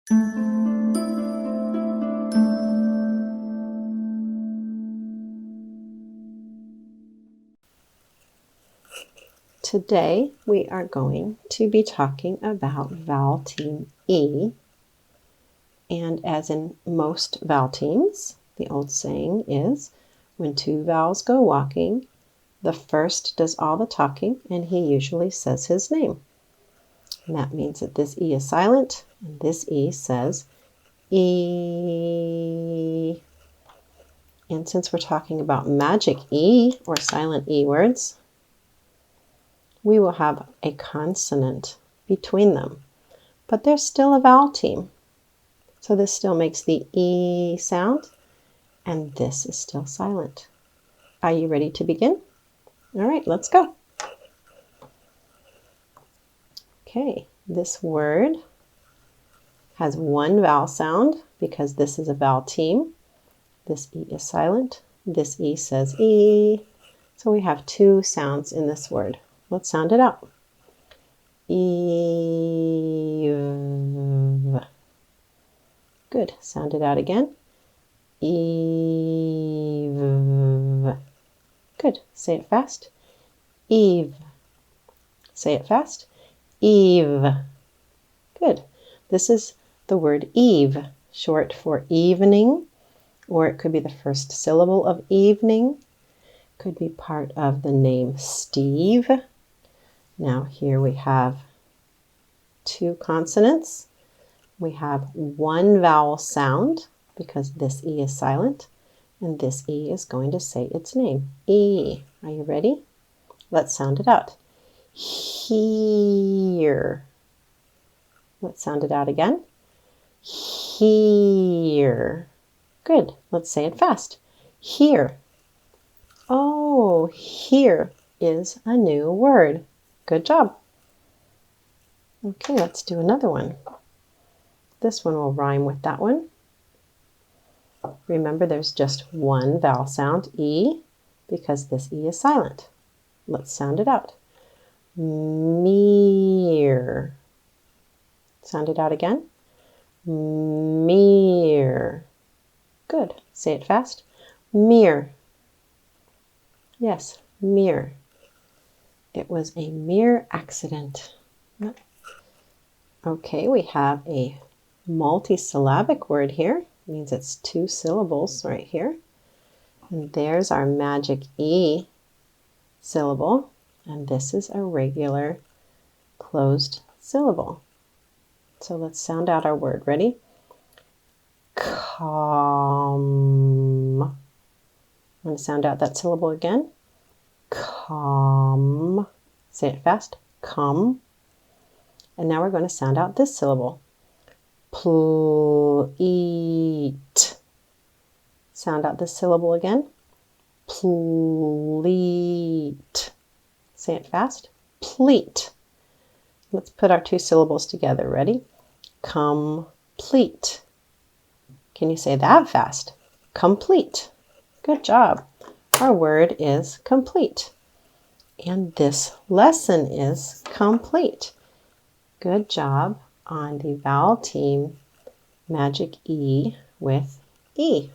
Today we are going to be talking about vowel team E. And as in most vowel teams, the old saying is, when two vowels go walking, the first does all the talking and he usually says his name. And that means that this E is silent and this E says E. And since we're talking about magic E or silent E words, we will have a consonant between them, but there's still a vowel team. So this still makes the E sound, and this is still silent. Are you ready to begin? All right, let's go. Okay, this word has one vowel sound because this is a vowel team. This E is silent. This E says E. So we have two sounds in this word. Let's sound it out. Eve. Good. Sound it out again. Eve. Good. Say it fast. Eve. Say it fast. Eve. Good. This is the word Eve, short for evening, or it could be the first syllable of evening. Could be part of the name Steve. Now here we have two consonants. We have one vowel sound because this E is silent and this E is going to say its name. E. Are you ready? Let's sound it out. Here. Let's sound it out again. Here. Good. Let's say it fast. Here. Oh, here is a new word. Good job. Okay, let's do another one. This one will rhyme with that one. Remember, there's just one vowel sound, E, because this E is silent. Let's sound it out. Mirror. Sound it out again. Mirror. Good. Say it fast. Mirror. Yes, mirror. It was a mere accident. Okay, we have a multisyllabic word here. It means it's two syllables right here. And there's our magic E syllable. And this is a regular closed syllable. So let's sound out our word. Ready? Come. I'm going to sound out that syllable again. Come. Say it fast. Come. And now we're going to sound out this syllable. Pleat. Sound out this syllable again. Pleat. Say it fast. Pleat. Let's put our two syllables together. Ready? Complete. Can you say that fast? Complete. Good job. Our word is complete. And this lesson is complete. Good job on the vowel team magic E with E.